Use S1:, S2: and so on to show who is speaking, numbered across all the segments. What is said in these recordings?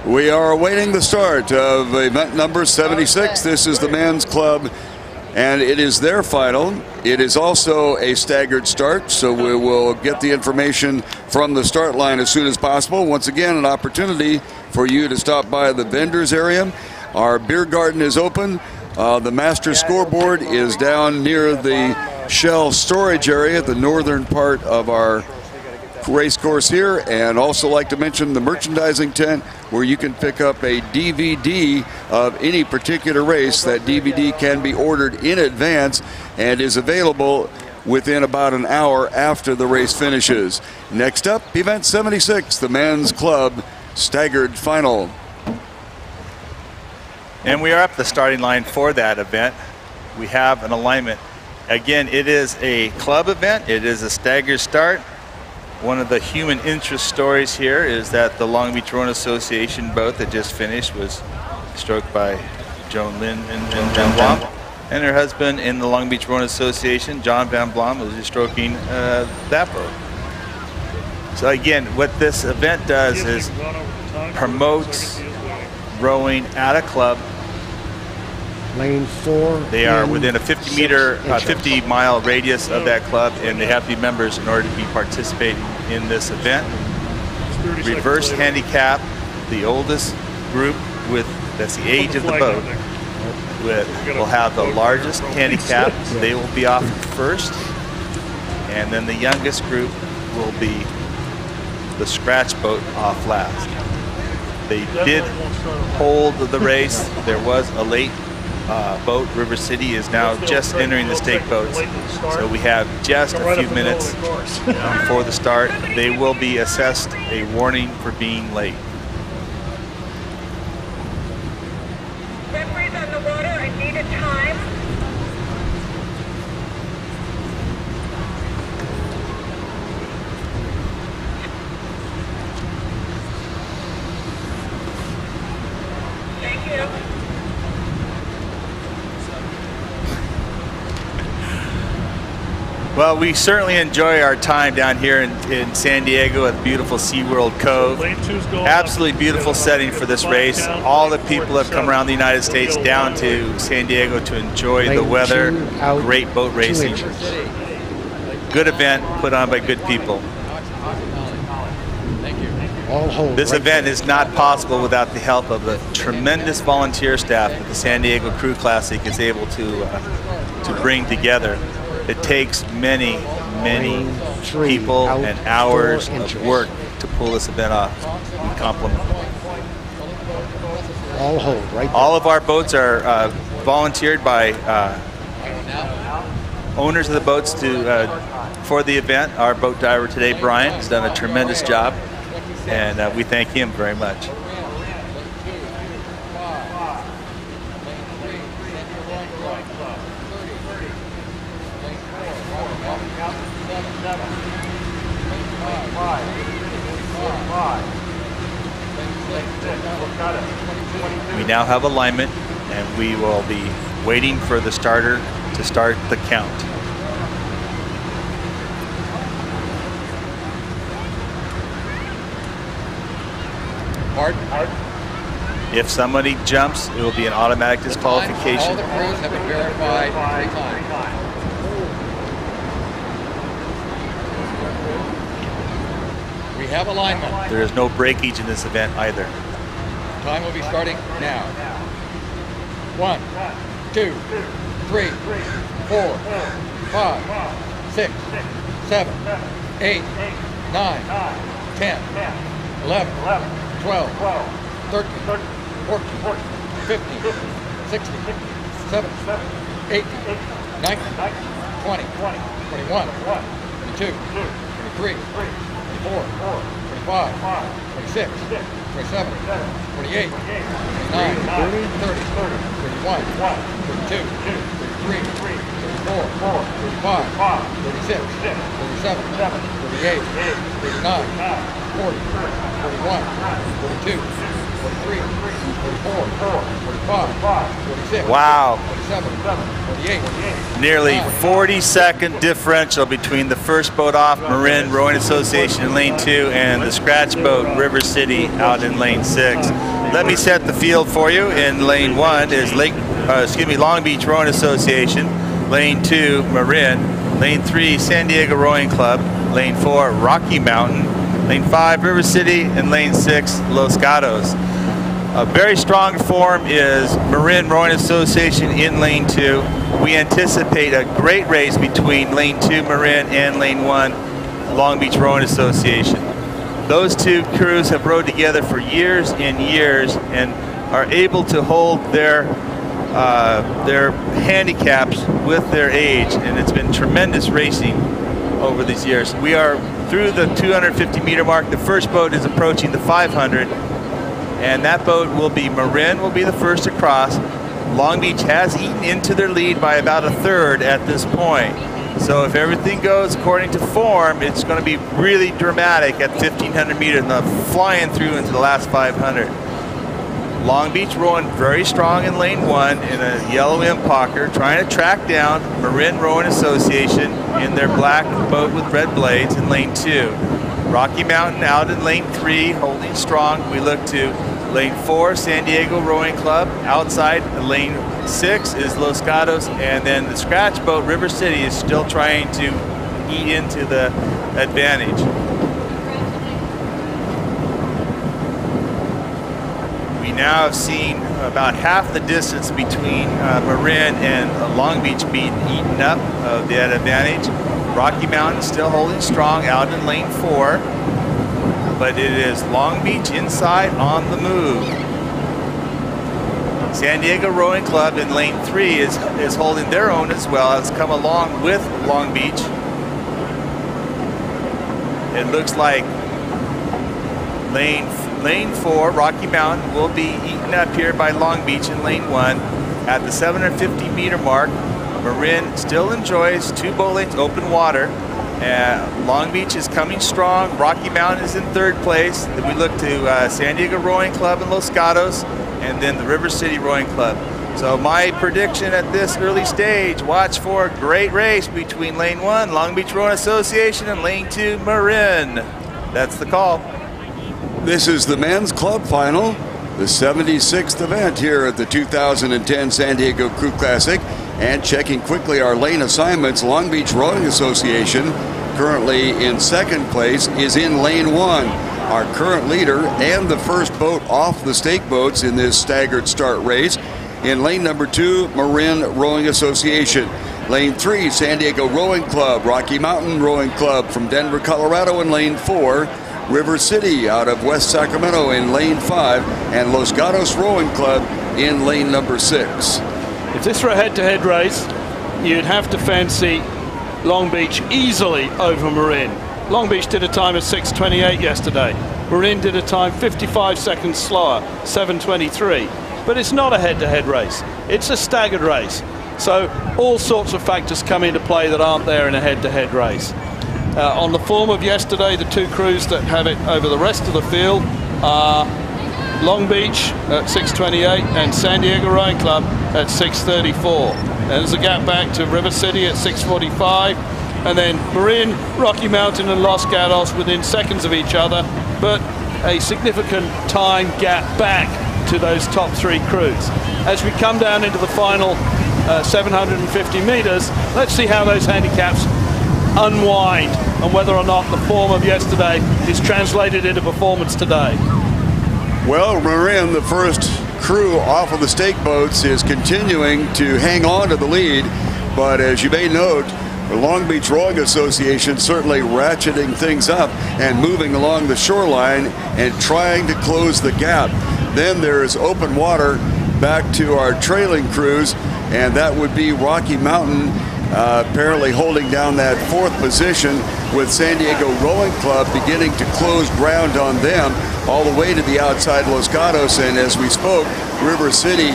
S1: We are awaiting the start of event number 76. This is the men's club, and it is their final. It is also a staggered start, so we will get the information from the start line as soon as possible. Once again, an opportunity for you to stop by the vendors area. Our beer garden is open. The master scoreboard is down near the shell storage area, the northern part of our race course here, and also like to mention the merchandising tent where you can pick up a DVD of any particular race. That DVD can be ordered in advance and is available within about an hour after the race finishes. Next up, event 76, the men's club staggered final.
S2: And we are up the starting line for that event. We have an alignment. Again, it is a club event. It is a staggered start. One of the human interest stories here is that the Long Beach Rowing Association boat that just finished was stroked by Joan Lynn and John Blom. And her husband in the Long Beach Rowing Association, John Van Blom, was just stroking that boat. So again, what this event does is promotes rowing at a club.
S3: Lane 4.
S2: They are within a 50-mile radius of that club, and they have to be members in order to be participating in this event. Reverse handicap, the oldest group that's the age of the boat will have the largest handicap. They will be off first, and then the youngest group will be the scratch boat off last. They did hold the race. There was a late boat. River City is now just entering the stake boats, so we have just a few minutes before the start. They will be assessed a warning for being late.
S4: Referees on the water, I need a time. Thank you.
S2: Well, we certainly enjoy our time down here in San Diego at beautiful SeaWorld Cove. Absolutely beautiful setting for this race. All the people have come around the United States down to San Diego to enjoy the weather, great boat racing. Good event put on by good people. This event is not possible without the help of the tremendous volunteer staff that the San Diego Crew Classic is able to bring together. It takes many people and hours of work to pull this event off. We compliment. All of our boats are volunteered by owners of the boats for the event. Our boat diver today, Brian, has done a tremendous job, and we thank him very much. We now have alignment, and we will be waiting for the starter to start the count. If somebody jumps, it will be an automatic disqualification.
S5: All the crews have been verified 3 times. We have alignment.
S2: There is no breakage in this event either.
S5: Time will be starting now. 1, 2, 3, 4, 5, 6, 7, 8, 9, 10, 11, 12, 13, 14, 15, 16, 17, 18, 19, 20, 21, 22, 23, 24, 25, 26, 27, 28, 29, 30, 31, 32, 33, 34, 35, 36, 37, 38, 39, 40, 41, 42, 43, 44, 45, 46,
S2: wow.
S5: 47, 48.
S2: Nearly 40-second differential between the first boat off, Marin Rowing Association in lane 2, and the scratch boat, River City, out in lane 6. Let me set the field for you. In lane 1 is Long Beach Rowing Association. Lane 2, Marin. Lane 3, San Diego Rowing Club. Lane 4, Rocky Mountain. Lane 5, River City. And lane 6, Los Gatos. A very strong form is Marin Rowing Association in lane 2. We anticipate a great race between lane 2, Marin, and lane 1, Long Beach Rowing Association. Those two crews have rowed together for years and years and are able to hold their handicaps with their age, and it's been tremendous racing over these years. We are through the 250-meter mark. The first boat is approaching the 500, and that boat will be Marin will be the first across. Long Beach has eaten into their lead by about a third at this point. So if everything goes according to form, it's going to be really dramatic at 1,500 meters and flying through into the last 500. Long Beach rowing very strong in lane 1 in a yellow Impacher, trying to track down Marin Rowing Association in their black boat with red blades in lane 2. Rocky Mountain out in lane 3, holding strong. We look to lane 4, San Diego Rowing Club. Outside lane 6 is Los Gatos, and then the scratch boat, River City, is still trying to eat into the advantage. We now have seen about half the distance between Marin and Long Beach being eaten up of that advantage. Rocky Mountain still holding strong out in lane 4, but it is Long Beach inside on the move. San Diego Rowing Club in lane 3 is holding their own as well. It's come along with Long Beach. It looks like lane 4, Rocky Mountain, will be eaten up here by Long Beach in lane 1. At the 750-meter mark, Marin still enjoys 2 boat lanes open water. Long Beach is coming strong. Rocky Mountain is in 3rd place. Then we look to San Diego Rowing Club and Los Gatos, and then the River City Rowing Club. So my prediction at this early stage, watch for a great race between lane 1, Long Beach Rowing Association, and lane 2, Marin. That's the call.
S1: This is the men's club final, the 76th event here at the 2010 San Diego Crew Classic. And checking quickly our lane assignments, Long Beach Rowing Association, currently in 2nd place, is in lane 1. Our current leader and the first boat off the stake boats in this staggered start race. In lane number 2, Marin Rowing Association. Lane 3, San Diego Rowing Club, Rocky Mountain Rowing Club from Denver, Colorado in lane 4. River City out of West Sacramento in lane 5, and Los Gatos Rowing Club in lane number 6.
S6: If this were a head-to-head race, you'd have to fancy Long Beach easily over Marin. Long Beach did a time of 6:28 yesterday. Marin did a time 55 seconds slower, 7:23. But it's not a head-to-head race. It's a staggered race. So all sorts of factors come into play that aren't there in a head-to-head race. On the form of yesterday, the 2 crews that have it over the rest of the field are Long Beach at 6:28 and San Diego Rowing Club at 6:34. There's a gap back to River City at 6:45, and then Marin, Rocky Mountain and Los Gatos within seconds of each other, but a significant time gap back to those top 3 crews. As we come down into the final 750 meters, let's see how those handicaps unwind and whether or not the form of yesterday is translated into performance today.
S1: Well, Marin, the first crew off of the stake boats, is continuing to hang on to the lead, but as you may note, the Long Beach Rowing Association certainly ratcheting things up and moving along the shoreline and trying to close the gap. Then there's open water back to our trailing crews, and that would be Rocky Mountain apparently holding down that 4th position, with San Diego Rowing Club beginning to close ground on them all the way to the outside Los Gatos. And as we spoke, River City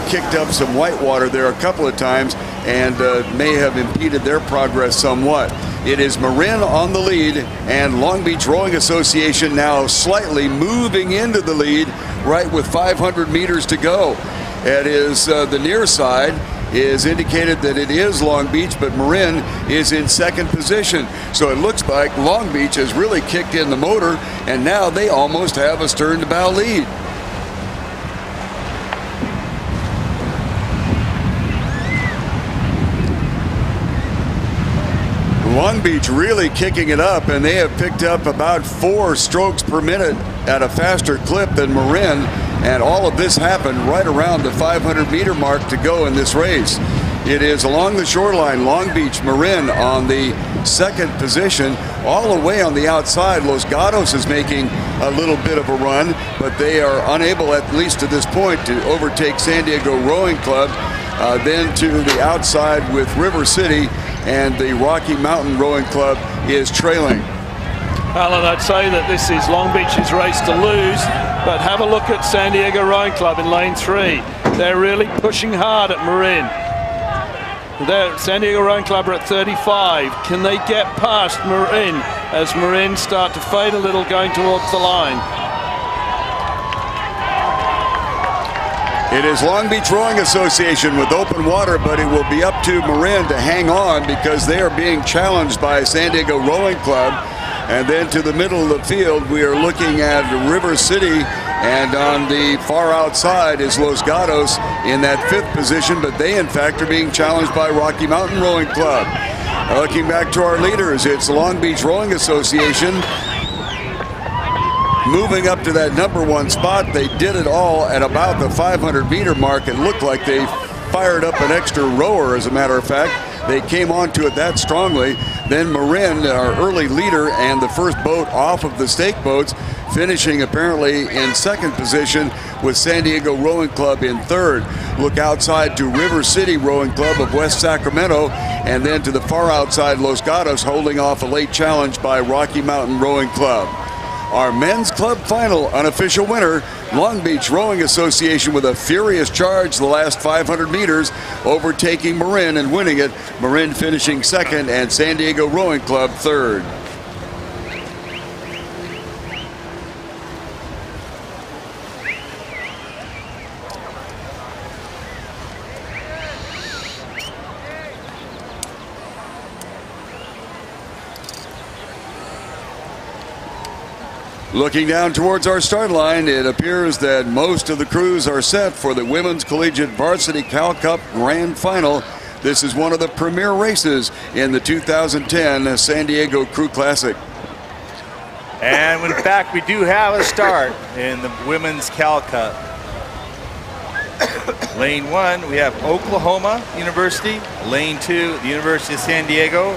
S1: kicked up some white water there a couple of times and may have impeded their progress somewhat. It is Marin on the lead, and Long Beach Rowing Association now slightly moving into the lead, right with 500 meters to go. It is the near side is indicated that it is Long Beach, but Marin is in 2nd position. So it looks like Long Beach has really kicked in the motor, and now they almost have a stern-to-bow lead. Long Beach really kicking it up, and they have picked up about 4 strokes per minute at a faster clip than Marin, and all of this happened right around the 500-meter mark to go in this race. It is along the shoreline, Long Beach, Marin on the second position. All the way on the outside, Los Gatos is making a little bit of a run, but they are unable, at least to this point, to overtake San Diego Rowing Club. Then to the outside with River City, and the Rocky Mountain Rowing Club is trailing.
S6: Alan, I'd say that this is Long Beach's race to lose, but have a look at San Diego Rowing Club in lane 3. They're really pushing hard at Marin. San Diego Rowing Club are at 35. Can they get past Marin as Marin start to fade a little going towards the line?
S1: It is Long Beach Rowing Association with open water, but it will be up to Marin to hang on because they are being challenged by San Diego Rowing Club. And then to the middle of the field, we are looking at River City, and on the far outside is Los Gatos in that 5th position, but they in fact are being challenged by Rocky Mountain Rowing Club. Looking back to our leaders, it's Long Beach Rowing Association moving up to that #1 spot. They did it all at about the 500-meter mark. It looked like they fired up an extra rower, as a matter of fact. They came onto it that strongly. Then Marin, our early leader and the first boat off of the stake boats, finishing apparently in 2nd position with San Diego Rowing Club in 3rd. Look outside to River City Rowing Club of West Sacramento, and then to the far outside Los Gatos holding off a late challenge by Rocky Mountain Rowing Club. Our men's club final unofficial winner, Long Beach Rowing Association with a furious charge the last 500 meters, overtaking Marin and winning it. Marin finishing 2nd and San Diego Rowing Club 3rd. Looking down towards our start line, it appears that most of the crews are set for the Women's Collegiate Varsity Cal Cup Grand Final. This is one of the premier races in the 2010 San Diego Crew Classic.
S2: And in fact, we do have a start in the Women's Cal Cup. Lane 1, we have Oklahoma University. Lane 2, the University of San Diego.